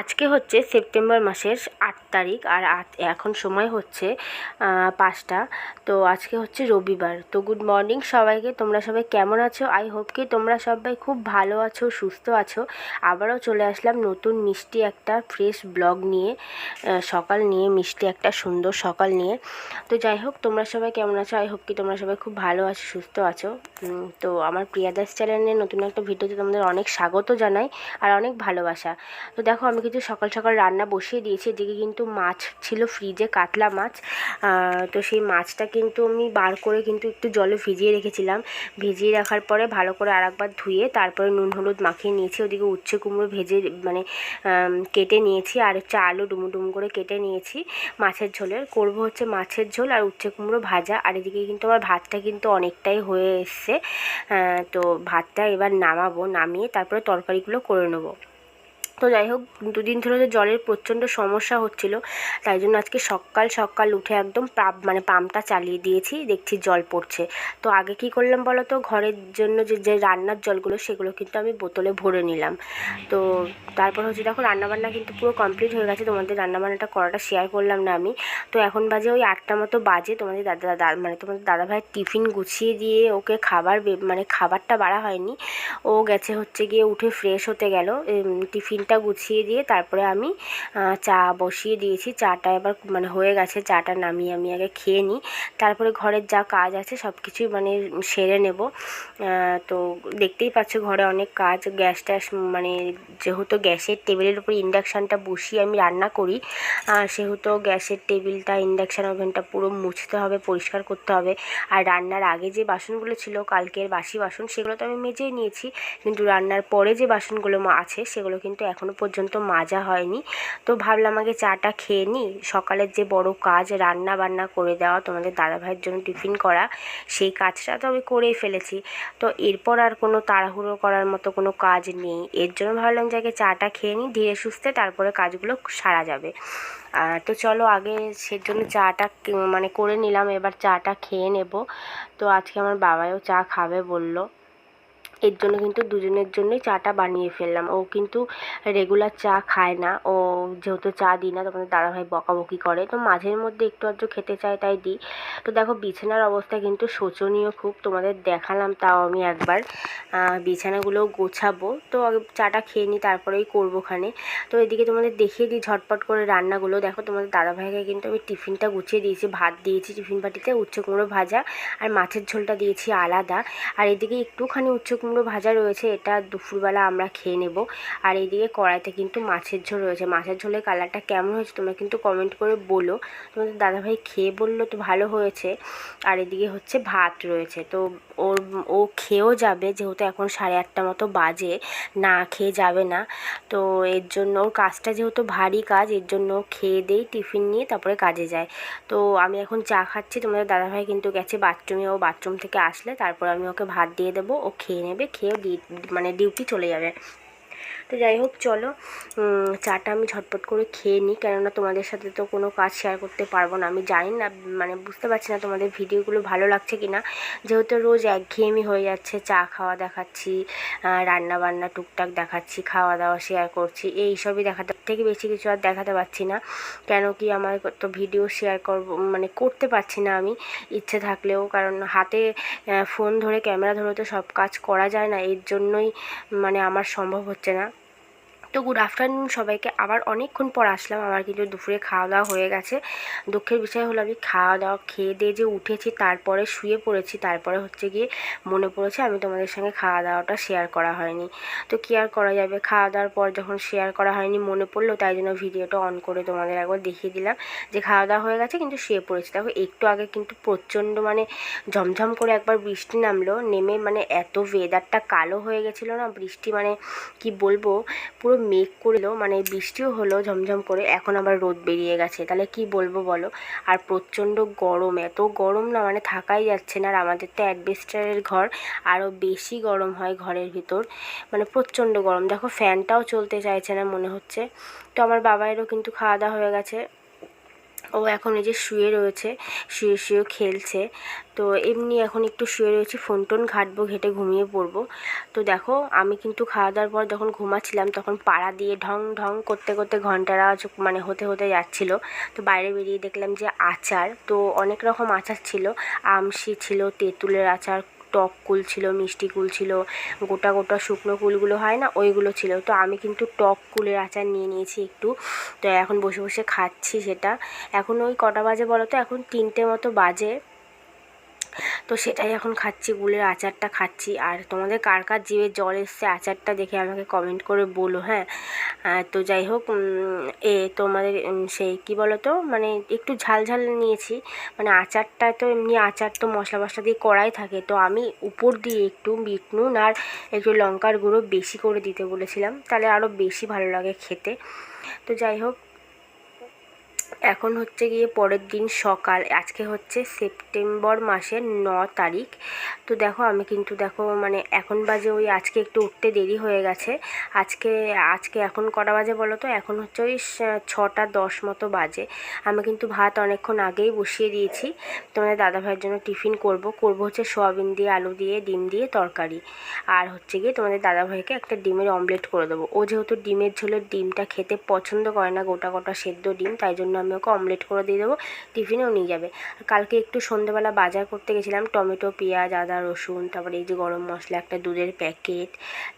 আজকে হচ্ছে সেপ্টেম্বর মাসের 8 তারিখ আর এখন সময় হচ্ছে 5টা। তো আজকে হচ্ছে রবিবার। তো গুড মর্নিং সবাইকে। তোমরা সবাই কেমন আছো? আই হোপ কি তোমরা সবাই খুব ভালো আছো, সুস্থ আছো। আবারও চলে আসলাম নতুন মিষ্টি একটা ফ্রেশ ব্লগ নিয়ে, সকাল নিয়ে, মিষ্টি একটা সুন্দর সকাল নিয়ে। তো যাই হোক, তোমরা সবাই কেমন আছো? আই হোপ কি তোমরা সবাই খুব ভালো আছো, সুস্থ আছো। তো আমার প্রিয়াদাস চ্যানেলে নতুন একটা ভিডিওতে তোমাদের অনেক স্বাগত জানাই আর অনেক ভালোবাসা। তো দেখো, আমি কিন্তু সকাল সকাল রান্না বসিয়ে দিয়েছি। এদিকে কিন্তু মাছ ছিল ফ্রিজে, কাতলা মাছ। তো সেই মাছটা কিন্তু আমি বার করে কিন্তু একটু জলে ভিজিয়ে রেখেছিলাম। ভিজিয়ে রাখার পরে ভালো করে আরেকবার ধুয়ে তারপরে নুন হলুদ মাখিয়ে নিয়েছি। ওদিকে উচ্ছে কুমড়ো ভেজে মানে কেটে নিয়েছি, আর হচ্ছে আলু ডুমো ডুমো করে কেটে নিয়েছি মাছের ঝোলের। করব হচ্ছে মাছের ঝোল আর উচ্ছে কুমড়ো ভাজা। আর এদিকে কিন্তু আমার ভাতটা কিন্তু অনেকটাই হয়ে এসছে। তো ভাতটা এবার নামাবো, নামিয়ে তারপরে তরকারিগুলো করে নেবো। তো যাই হোক, দুদিন ধরে যে জলের প্রচণ্ড সমস্যা হচ্ছিল, তাই জন্য আজকে সকাল সকাল উঠে একদম পাম্পটা চালিয়ে দিয়েছি, দেখছি জল পড়ছে। তো আগে কি করলাম বলো তো, ঘরের জন্য যে রান্নার জলগুলো সেগুলো কিন্তু আমি বোতলে ভরে নিলাম। তো তারপর হচ্ছে দেখো, রান্নাবান্না কিন্তু পুরো কমপ্লিট হয়ে গেছে। তোমাদের রান্নাবান্নাটা করাটা শেয়ার করলাম না আমি। তো এখন বাজে ওই 8টা মতো বাজে। তোমাদের তোমাদের দাদাভাইয়ের টিফিন গুছিয়ে দিয়ে ওকে খাবারটা বাড়া হয়নি। ও গেছে হচ্ছে গিয়ে উঠে ফ্রেশ হতে গেল। টিফিনটা গুছিয়ে দিয়ে তারপরে আমি চা বসিয়ে দিয়েছি। চাটা এবার হয়ে গেছে। চাটা নামিয়ে আমি আগে খেয়ে নিই, তারপরে ঘরের যা কাজ আছে সব কিছুই সেরে নেব। তো দেখতেই পাচ্ছ ঘরে অনেক কাজ। গ্যাস ট্যাস যেহেতু গ্যাসের টেবিলের উপর ইন্ডাকশানটা বসিয়ে আমি রান্না করি, সেহেতু গ্যাসের টেবিলটা, ইন্ডাকশান ওভেনটা পুরো মুছতে হবে, পরিষ্কার করতে হবে। আর রান্নার আগে যে বাসনগুলো ছিল কালকের বাসি বাসন, সেগুলো তো আমি মেজেই নিয়েছি, কিন্তু রান্নার পরে যে বাসনগুলো আছে সেগুলো কিন্তু এখনও পর্যন্ত মাজা হয়নি। তো ভাবলাম আগে চাটা খেয়ে নিই। সকালের যে বড় কাজ রান্না বান্না করে দেওয়া, তোমাদের দাদাভাইয়ের জন্য টিফিন করা, সেই কাজটা তো আমি করেই ফেলেছি। তো এরপর আর কোনো তাড়াহুড়ো করার মতো কোনো কাজ নেই। এর জন্য ভাবলাম যে আগে চাটা খেয়ে নিই, ধীরে সুস্থে তারপরে কাজগুলো সারা যাবে। তো চলো আগে সেজন্য চাটা করে নিলাম, এবার চাটা খেয়ে নেব। তো আজকে আমার বাবাও চা খাবে বললো, এর জন্য কিন্তু দুজনের জন্যই চাটা বানিয়ে ফেললাম। ও কিন্তু রেগুলার চা খায় না, ও যেহেতু চা দিই না তোমাদের দাদাভাই বকাবকি করে, তো মাঝের মধ্যে একটু আধটু খেতে চায় তাই দিই। তো দেখো, বিছানার অবস্থা কিন্তু শোচনীয় খুব, তোমাদের দেখালাম তাও আমি একবার। বিছানাগুলোও গোছাবো। তো চাটা খেয়ে নিই, তারপরেই করবোখানে। তো এদিকে তোমাদের দেখিয়ে দিই ঝটপট করে রান্নাগুলো। দেখো, তোমাদের দাদাভাইকে কিন্তু আমি টিফিনটা গুছিয়ে দিয়েছি, ভাত দিয়েছি টিফিন বাটিতে, উচ্ছে কুমড়ো ভাজা আর মাছের ঝোলটা দিয়েছি আলাদা। আর এদিকে একটুখানি উচ্ছে কুমড়ো ভাজা রয়েছে, এটা দুপুরবেলা আমরা খেয়ে নেব। আর এইদিকে কড়াইতে কিন্তু মাছের ঝোল রয়েছে। মাছের ঝোলের কালারটা কেমন হয়েছে তোমরা কিন্তু কমেন্ট করে বলো। তোমাদের দাদাভাই খেয়ে বললো তো ভালো হয়েছে। আর এদিকে হচ্ছে ভাত রয়েছে। তো ও খেয়েও যাবে, যেহেতু এখন 8:30 মতো বাজে, না খেয়ে যাবে না। তো এর জন্য ওর কাজটা যেহেতু ভারী কাজ, এর জন্য খেয়ে দেই, টিফিন নিয়ে তারপরে কাজে যায়। তো আমি এখন চা খাচ্ছি। তোমাদের দাদাভাই কিন্তু গেছে বাথরুমে, ও বাথরুম থেকে আসলে তারপর আমি ওকে ভাত দিয়ে দেবো, ও খেয়ে নেবে, খেয়েও ডিউটি চলে যাবে। তো যাই হোক, চলো চাটা আমি ঝটপট করে খেয়ে নিই, কেননা তোমাদের সাথে তো কোনো কাজ শেয়ার করতে পারবো না। আমি জানি না, বুঝতে পারছি না তোমাদের ভিডিওগুলো ভালো লাগছে কি না, যেহেতু রোজ একঘেয়েমি হয়ে যাচ্ছে। চা খাওয়া দেখাচ্ছি, রান্না বান্না টুকটাক দেখাচ্ছি, খাওয়া দাওয়া শেয়ার করছি, এইসবই দেখাতে থেকে বেশি কিছু আর দেখাতে পারছি না। কেন কি, আমার তো ভিডিও শেয়ার করবো করতে পারছি না আমি, ইচ্ছে থাকলেও, কারণ হাতে ফোন ধরে ক্যামেরা ধরে তো সব কাজ করা যায় না, এর জন্যই আমার সম্ভব হচ্ছে না। তো গুড আফটারনুন সবাইকে। আবার অনেকক্ষণ পর আসলাম। আমার কিন্তু দুপুরে খাওয়া দাওয়া হয়ে গেছে। দুঃখের বিষয় হলো, আমি খাওয়া দাওয়া খেয়ে দিয়ে যে উঠেছি, তারপরে শুয়ে পড়েছি, তারপরে হচ্ছে গিয়ে মনে পড়েছে আমি তোমাদের সঙ্গে খাওয়া দাওয়াটা শেয়ার করা হয়নি। তো কী আর করা যাবে, খাওয়া দাওয়ার পর যখন শেয়ার করা হয়নি মনে পড়লো, তাই জন্য ভিডিওটা অন করে তোমাদের একবার দেখিয়ে দিলাম যে খাওয়া দাওয়া হয়ে গেছে, কিন্তু শুয়ে পড়েছি। দেখো, একটু আগে কিন্তু প্রচণ্ড ঝমঝম করে একবার বৃষ্টি নামলো, নেমে এত ওয়েদারটা কালো হয়ে গেছিলো না, বৃষ্টি কি বলবো, পুরো মেঘ করলো, বৃষ্টিও হলো ঝমঝম করে, এখন আবার রোদ বেরিয়ে গেছে, তাহলে কি বলবো বলো। আর প্রচণ্ড গরম, এত গরম না, থাকাই যাচ্ছে না। আর আমাদের তো অ্যাডবেস্টারের ঘর, আরও বেশি গরম হয় ঘরের ভিতর, প্রচণ্ড গরম। দেখো, ফ্যানটাও চলতে চাইছে না মনে হচ্ছে। তো আমার বাবাইরও কিন্তু খাওয়া দাওয়া হয়ে গেছে। ও এখন এই যে শুয়ে রয়েছে, শুয়ে শুয়ে খেলছে। তো এমনি এখন একটু শুয়ে রয়েছি, ফোন টোন ঘাঁটবো, ঘেঁটে ঘুমিয়ে পড়বো। তো দেখো আমি কিন্তু খাওয়া দাওয়ার পর যখন ঘুমাচ্ছিলাম তখন পাড়া দিয়ে ঢং ঢং করতে করতে ঘন্টার আওয়াজ মানে হতে হতে যাচ্ছিলো। তো বাইরে বেরিয়ে দেখলাম যে আচার, তো অনেক রকম আচার ছিল, আমশি ছিল, তেঁতুলের আচার, টক কুল ছিল, মিষ্টি কুল ছিল, গোটা গোটা শুকনো কুলগুলো হয় না ওইগুলো ছিল। তো আমি কিন্তু টক কুলের আচার নিয়ে নিয়েছি একটু। তো এখন বসে বসে খাচ্ছি সেটা। এখন ওই কটা বাজে বলো তো, এখন 3টে মতো বাজে। তো সেটাই এখন খাচ্ছি, গুলের আচারটা খাচ্ছি। আর তোমাদের কার কার জিভে জল এসছে আচারটা দেখে আমাকে কমেন্ট করে বলো, হ্যাঁ। তো যাই হোক, তোমাদের সেই কী বলো তো, মানে একটু ঝাল ঝাল নিয়েছি। মানে আচারটা তো এমনি আচার তো মশলা মশলা দিয়ে কড়াই থাকে, তো আমি উপর দিয়ে একটু বিট নুন আর একটু লঙ্কার গুঁড়ো বেশি করে দিতে বলেছিলাম, তাহলে আরও বেশি ভালো লাগে খেতে। তো যাই হোক, এখন হচ্ছে গিয়ে পরের দিন সকাল, আজকে হচ্ছে সেপ্টেম্বর মাসের 9 তারিখ। তো দেখো আমি কিন্তু দেখো মানে এখন বাজে ওই, আজকে একটু উঠতে দেরি হয়ে গেছে। আজকে আজকে এখন কটা বাজে বলো তো, এখন হচ্ছে ওই 6টা 10 মতো বাজে। আমি কিন্তু ভাত অনেকক্ষণ আগেই বসিয়ে দিয়েছি। তোমাদের দাদাভাইয়ের জন্য টিফিন করব হচ্ছে সয়াবিন দিয়ে আলু দিয়ে ডিম দিয়ে তরকারি। আর হচ্ছে গিয়ে তোমাদের দাদাভাইকে একটা ডিমের অমলেট করে দেবো। ও যেহেতু ডিমের ঝোলের ডিমটা খেতে পছন্দ করে না, গোটা গোটা সেদ্ধ ডিম, তাই জন্য আমি ওকে অমলেট করে দিয়ে দেবো, টিফিনেও নিয়ে যাবে। কালকে একটু সন্ধ্যেবেলা বাজার করতে গেছিলাম, টমেটো, পেঁয়াজ, আদা, রসুন, তারপরে এই যে গরম মশলা, একটা দুধের প্যাকেট,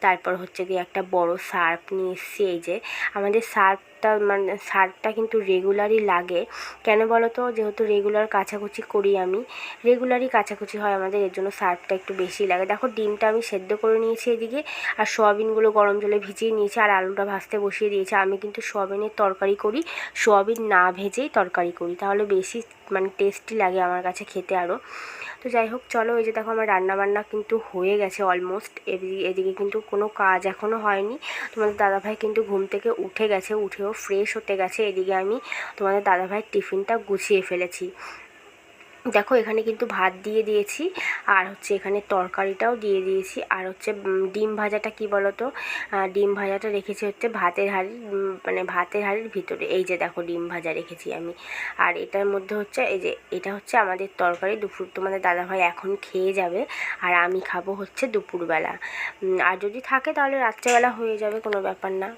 তারপর হচ্ছে গিয়ে একটা বড় সার্ফ নিয়ে এসেছি। এই যে আমাদের সার্ফটা, মানে সার্ফটা কিন্তু রেগুলারই লাগে। কেন বলো তো, যেহেতু রেগুলার কাচাকুচি করি আমি, রেগুলারই কাচাকুচি হয় আমাদের, এর জন্য সার্ফটা একটু বেশি লাগে। দেখো ডিমটা আমি সেদ্ধ করে নিয়েছি এদিকে, আর সোয়াবিনগুলো গরম জলে ভিজিয়ে নিয়েছি, আর আলুটা ভাজতে বসিয়ে দিয়েছি। আমি কিন্তু সোয়াবিনের তরকারি করি, সোয়াবিন না ভেজেই তরকারি করি, তাহলে বেশি মানে টেস্টি লাগে আমার কাছে খেতে আরও। তো যাই হোক চলো, এই যে দেখো আমার রান্নাবান্না কিন্তু হয়ে গেছে অলমোস্ট। এদিকে কিন্তু কোনো কাজ এখনও হয়নি। তোমাদের দাদাভাই কিন্তু ঘুম থেকে উঠে গেছে, উঠেও ফ্রেশ হতে গেছে। এদিকে আমি তোমাদের দাদাভাইয়ের টিফিনটা গুছিয়ে ফেলেছি। দেখো এখানে কিন্তু ভাত দিয়ে দিয়েছি, আর হচ্ছে এখানে তরকারিটাও দিয়ে দিয়েছি, আর হচ্ছে ডিম ভাজাটা কি বলো তো, ডিম ভাজাটা রেখেছি হচ্ছে ভাতের হাঁড়ির, মানে ভাতের হাঁড়ির ভিতরে। এই যে দেখো ডিম ভাজা রেখেছি আমি। আর এটার মধ্যে হচ্ছে এই যে এটা হচ্ছে আমাদের তরকারি। দুপুর তোমাদের দাদাভাই এখন খেয়ে যাবে, আর আমি খাবো হচ্ছে দুপুরবেলা। আর যদি থাকে তাহলে রাত্রেবেলা হয়ে যাবে, কোনো ব্যাপার না।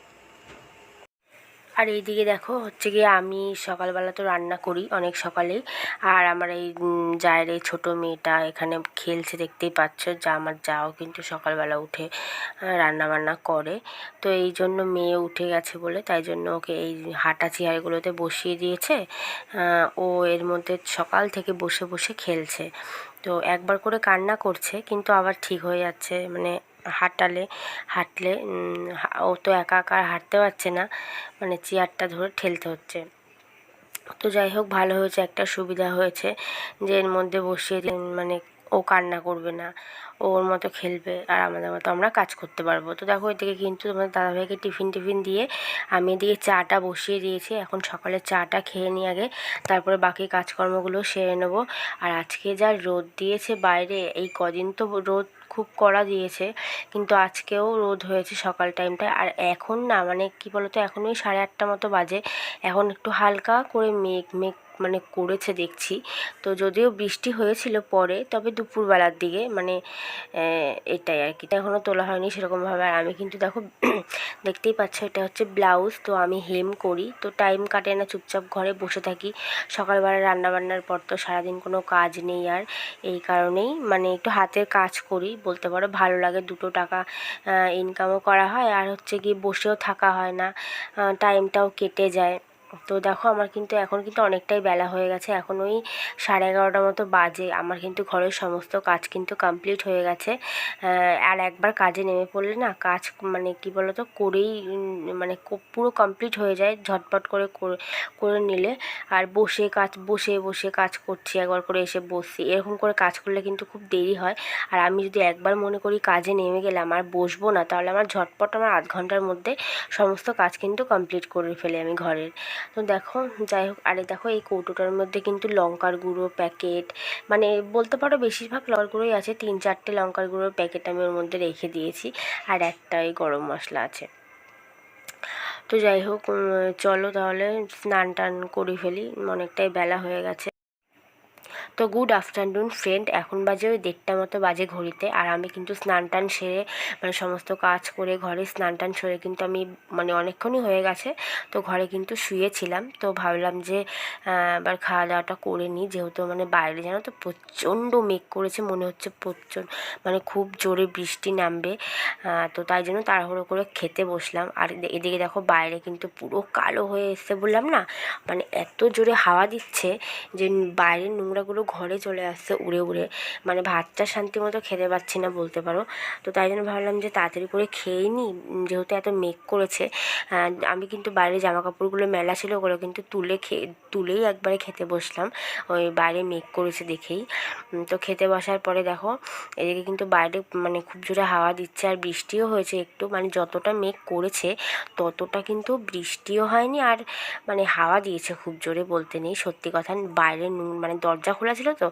আর এইদিকে দেখো হচ্ছে গিয়ে আমি সকালবেলা তো রান্না করি অনেক সকালেই, আর আমার এই জায়ের এই ছোটো মেয়েটা এখানে খেলছে, দেখতেই পাচ্ছ। আমার যাও কিন্তু সকালবেলা উঠে রান্না বান্না করে। তো এই জন্য মেয়ে উঠে গেছে বলে, তাই জন্য ওকে এই হাঁটা চেয়ারগুলোতে বসিয়ে দিয়েছে। ও এর মধ্যে সকাল থেকে বসে বসে খেলছে। তো একবার করে কান্না করছে, কিন্তু আবার ঠিক হয়ে যাচ্ছে, মানে হাঁটলে ও তো একা একা হাঁটতে পারছে না, মানে চেয়ারটা ধরে ঠেলতে হচ্ছে। তো যাই হোক, ভালো হয়েছে, একটা সুবিধা হয়েছে যে এর মধ্যে বসিয়ে মানে ও কান্না করবে না, ওর মতো খেলবে, আর আমাদের মতো আমরা কাজ করতে পারবো। তো দেখো এদিকে কিন্তু তোমার দাদাভাইকে টিফিন দিয়ে আমি এদিকে চাটা বসিয়ে দিয়েছি। এখন সকালে চাটা খেয়ে নিই আগে, তারপরে বাকি কাজকর্মগুলো সেরে নেবো। আর আজকে যা রোদ দিয়েছে বাইরে, এই কদিন তো রোদ খুব কড়া দিয়েছে, কিন্তু আজকেও রোদ হয়েছে সকাল টাইমটায়। আর এখন না, মানে কি বলতো, এখন ওই 8:30 মতো বাজে, এখন একটু হালকা করে মেঘ মেঘ মানে করেছে দেখছি। তো যদিও বৃষ্টি হয়েছিল পরে, তবে দুপুরবেলার দিকে, মানে এটাই আর কি। এখনও তোলা হয়নি সেরকমভাবে। আর আমি কিন্তু দেখো দেখতেই পাচ্ছ, এটা হচ্ছে ব্লাউজ। তো আমি হেম করি, তো টাইম কাটে না, চুপচাপ ঘরে বসে থাকি। সকালবেলা রান্নাবান্নার পর তো সারাদিন কোনো কাজ নেই, আর এই কারণেই মানে একটু হাতের কাজ করি বলতে পারো, ভালো লাগে, 2 টাকা ইনকামও করা হয়, আর হচ্ছে গিয়ে বসেও থাকা হয় না, টাইমটাও কেটে যায়। তো দেখো আমার কিন্তু এখন কিন্তু অনেকটাই বেলা হয়ে গেছে, এখন ওই 11:30 মতো বাজে। আমার কিন্তু ঘরের সমস্ত কাজ কিন্তু কমপ্লিট হয়ে গেছে। আর একবার কাজে নেমে পড়লে না, কাজ মানে কি বলতো করেই মানে পুরো কমপ্লিট হয়ে যায় ঝটপট করে করে নিলে। আর বসে বসে কাজ করছি, একবার করে এসে বসছি, এরকম করে কাজ করলে কিন্তু খুব দেরি হয়। আর আমি যদি একবার মনে করি কাজে নেমে গেলাম আর বসবো না, তাহলে আমার ঝটপট আমার আধ ঘন্টার মধ্যে সমস্ত কাজ কিন্তু কমপ্লিট করে ফেলি আমি ঘরের। তো দেখো যাই হোক, আরে দেখো এই কৌটোটার মধ্যে কিন্তু লঙ্কার গুঁড়ো প্যাকেট, মানে বলতে পারো বেশিরভাগ লঙ্কার গুঁড়োই আছে, 3-4টে লঙ্কার গুঁড়োর প্যাকেট আমি ওর মধ্যে রেখে দিয়েছি, আর একটা ওই গরম মশলা আছে। তো যাই হোক, চলো তাহলে স্নান টান করে ফেলি, অনেকটাই বেলা হয়ে গেছে। তো গুড আফটারনুন ফ্রেন্ড, এখন বাজে ওই 1:30 মতো বাজে ঘড়িতে। আর আমি কিন্তু স্নান টান সেরে মানে সমস্ত কাজ করে ঘরে স্নান টান সেরে কিন্তু আমি মানে অনেকক্ষণই হয়ে গেছে, তো ঘরে কিন্তু শুয়েছিলাম। তো ভাবলাম যে এবার খাওয়া দাওয়াটা করে নিই, যেহেতু মানে বাইরে জানো তো প্রচণ্ড মেঘ করেছে, মনে হচ্ছে প্রচণ্ড মানে খুব জোরে বৃষ্টি নামবে। তো তাই জন্য তাড়াহুড়ো করে খেতে বসলাম। আর এদিকে দেখো বাইরে কিন্তু পুরো কালো হয়ে এসছে, বললাম না, মানে এত জোরে হাওয়া দিচ্ছে যে বাইরের নোংরাগুলো ঘরে চলে আসছে উড়ে উড়ে, মানে ভাতটা শান্তি মতো খেতে পাচ্ছি না বলতে পারো। তো তাই জন্য ভাবলাম যে তাড়াতাড়ি করে খেয়েই নিই, যেহেতু এত মেঘ করেছে। আমি কিন্তু বাইরে জামা কাপড়গুলো মেলা ছিল, ওগুলো কিন্তু তুলেই একবারে খেতে বসলাম, ওই বাইরে মেঘ করেছে দেখেই। তো খেতে বসার পরে দেখো এদিকে কিন্তু বাইরে মানে খুব জোরে হাওয়া দিচ্ছে, আর বৃষ্টিও হয়েছে একটু, মানে যতটা মেঘ করেছে ততটা কিন্তু বৃষ্টিও হয়নি, আর মানে হাওয়া দিয়েছে খুব জোরে বলতে নেই, সত্যি কথা। বাইরের মানে দরজা খোলা ছিল, তো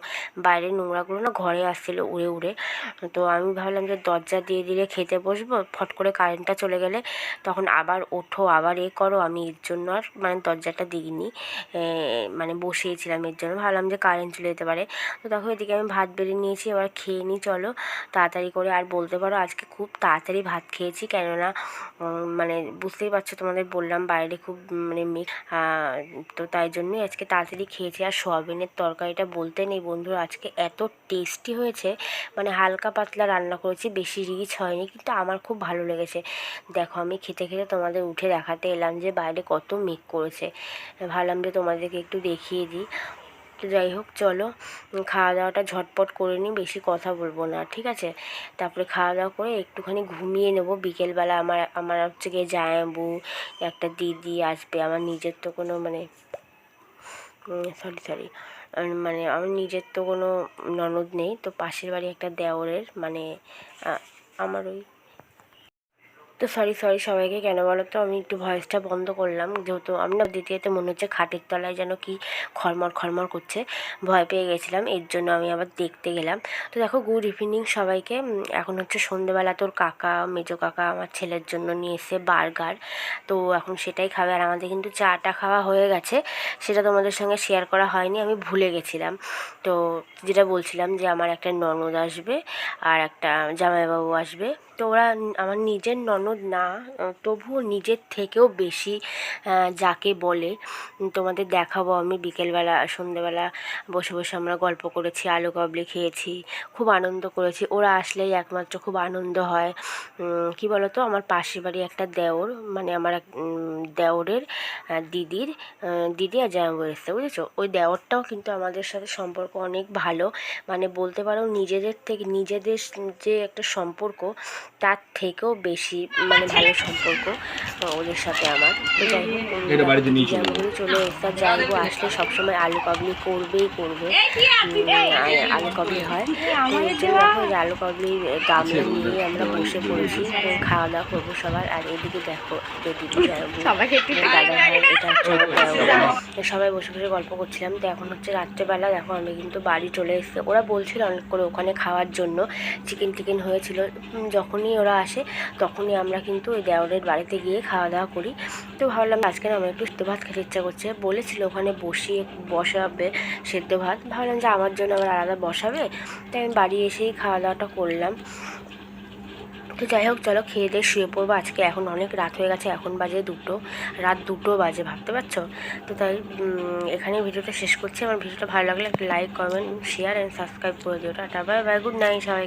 বাইরের নোংরাগুলো না ঘরে আসছিলো উড়ে উড়ে। তো আমি ভাবলাম যে দরজা দিয়ে দিলে খেতে বসবো, ফট করে কারেন্টটা চলে গেলে তখন আবার ওঠো আবার করো, আমি এর জন্য আর মানে দরজাটা দিইনি, মানে বসিয়েছিলাম এর জন্য, ভাবলাম যে কারেন্ট চলে যেতে পারে। তো দেখো এদিকে আমি ভাত বেড়ে নিয়েছি, এবার খেয়ে নিই চলো তাড়াতাড়ি করে। আর বলতে পারো আজকে খুব তাড়াতাড়ি ভাত খেয়েছি, কেননা মানে বুঝতেই পারছো, তোমাদের বললাম বাইরে খুব মানে মেঘ, তো তাই জন্যই আজকে তাড়াতাড়ি খেয়েছি। আর সয়াবিনের তরকারিটা বলতে নেই বন্ধুরা, আজকে এত টেস্টি হয়েছে, মানে হালকা পাতলা রান্না করেছি, বেশি রিচ হয়নি, কিন্তু আমার খুব ভালো লেগেছে। দেখো আমি খেতে খেতে তোমাদের উঠে দেখাতে এলাম যে বাইরে কত মেঘ করেছে, ভাবলাম যে তোমাদেরকে একটু দেখিয়ে দিই। তো যাই হোক চলো খাওয়া দাওয়াটা ঝটপট করে নিই, বেশি কথা বলবো না, ঠিক আছে? তারপরে খাওয়া দাওয়া করে একটুখানি ঘুমিয়ে নেবো। বিকেলবেলা আমার আমার হচ্ছে গিয়ে জামাইবাবু, একটা দিদি আসবে, আমার নিজের তো কোনো মানে সরি মানে আমার নিজের তো কোনো ননদ নেই, তো পাশের বাড়ি একটা দেওরের মানে আমার ওই, তো সরি সবাইকে, কেন বলো তো আমি একটু ভয়েসটা বন্ধ করলাম, যেহেতু আমি না দ্বিতীয়তে মনে হচ্ছে খাটের তলায় যেন কি খড়মড় করছে, ভয় পেয়ে গেছিলাম, এর জন্য আমি আবার দেখতে গেলাম। তো দেখো গুড ইভিনিং সবাইকে। এখন হচ্ছে সন্ধেবেলা, তোর কাকা মেজো কাকা আমার ছেলের জন্য নিয়ে এসে বার্গার, তো এখন সেটাই খাবে। আর আমাদের কিন্তু চাটা খাওয়া হয়ে গেছে, সেটা তোমাদের সঙ্গে শেয়ার করা হয়নি, আমি ভুলে গেছিলাম। তো যেটা বলছিলাম যে আমার একটা ননদ আসবে আর একটা জামাইবাবু আসবে, তো ওরা আমার নিজের ননদ না, তবুও নিজের থেকেও বেশি যাকে বলে তোমাদের দেখাবো আমি। বিকেলবেলা সন্ধেবেলা বসে বসে আমরা গল্প করেছি, আলু কাবলি খেয়েছি, খুব আনন্দ করেছি। ওরা আসলেই একমাত্র খুব আনন্দ হয়। কি বলো তো, আমার পাশের বাড়ি একটা দেওর, মানে আমার এক দেওরের দিদি আর জামাইবাবু এসছে, বুঝেছো? ওই দেওরটাও কিন্তু আমাদের সাথে সম্পর্ক অনেক ভালো, মানে বলতে পারো নিজেদের থেকে, নিজেদের যে একটা সম্পর্ক তার থেকেও বেশি মানে ভালো সম্পর্ক ওদের সাথে আমার। তো যাই হোক জামাইবাবু চলে এসে, জামাইবাবু আসলে সবসময় আলু কাবলি করবে, আলু কাবলি হয়, তো এর জন্য দেখো যে আলু কাবলির গামলা নিয়ে আমরা বসে পড়েছি, খাওয়া দাওয়া করবো সবার। আর এদিকে দেখো দিদি জামাইবাবু দাদা ভাই, এটা হচ্ছে সবাই বসে বসে গল্প করছিলাম। তো এখন হচ্ছে রাত্রেবেলা, দেখো আমি কিন্তু বাড়ি চলে এসেছি। ওরা বলছিল অনেক করে ওখানে খাওয়ার জন্য, চিকেন হয়েছিল। যখনই ওরা আসে তখনই আমরা কিন্তু ওই দেওরের বাড়িতে গিয়ে খাওয়া দাওয়া করি। তো ভাবলাম আজকে আমার একটু সেদ্ধ ভাত খেতে ইচ্ছা করছে, বলেছিল ওখানে বসাবে সেদ্ধ ভাত, ভাবলাম যে আমার জন্য আবার আলাদা বসাবে, তাই আমি বাড়ি এসেই খাওয়া দাওয়াটা করলাম। তো যাই হোক চলো খেয়ে দিয়ে শুয়ে পড়বো, আজকে এখন অনেক রাত হয়ে গেছে, এখন বাজে রাত 2 বাজে, ভাবতে পারছো? তো তাই এখানে ভিডিওটা শেষ করছি। আমার ভিডিওটা ভালো লাগলে একটা like comment share and subscribe করে দিও। Tata bye bye, good night সবাই।